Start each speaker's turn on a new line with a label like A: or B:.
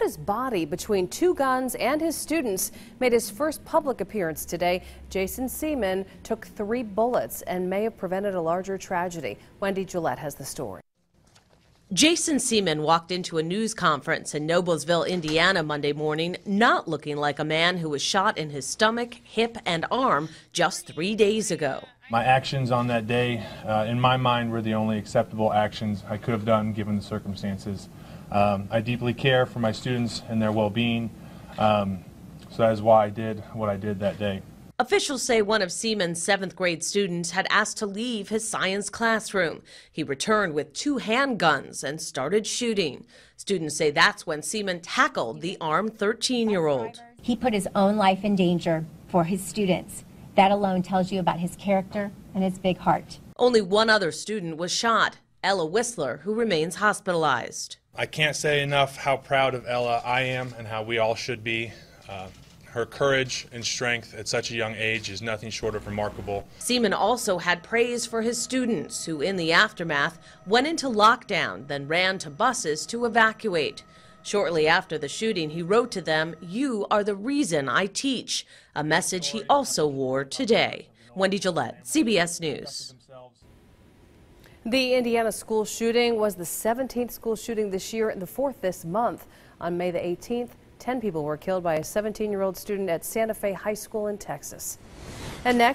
A: his body between two guns and his students made his first public appearance today. Jason Seaman took 3 bullets and may have prevented a larger tragedy. Wendy Gillette has the story.
B: Jason Seaman walked into a news conference in Noblesville, Indiana Monday morning, not looking like a man who was shot in his stomach, hip, and arm just 3 days ago.
C: My actions on that day, in my mind, were the only acceptable actions I could have done given the circumstances. I deeply care for my students and their well-being, so that is why I did what I did that day.
B: Officials say one of Seaman's 7th grade students had asked to leave his science classroom. He returned with 2 handguns and started shooting. Students say that's when Seaman tackled the armed 13-year-old.
D: He put his own life in danger for his students. That alone tells you about his character and his big heart.
B: Only one other student was shot, Ella Whistler, who remains hospitalized.
E: I can't say enough how proud of Ella I am and how we all should be. Her courage and strength at such a young age is nothing short of remarkable.
B: Seaman also had praise for his students, who in the aftermath went into lockdown, then ran to buses to evacuate. Shortly after the shooting, he wrote to them, "You are the reason I teach," a message he also wore today. Wendy Gillette, CBS News.
A: The Indiana school shooting was the 17th school shooting this year and the 4th this month. On May the 18th, 10 people were killed by a 17-year-old student at Santa Fe High School in Texas. And next.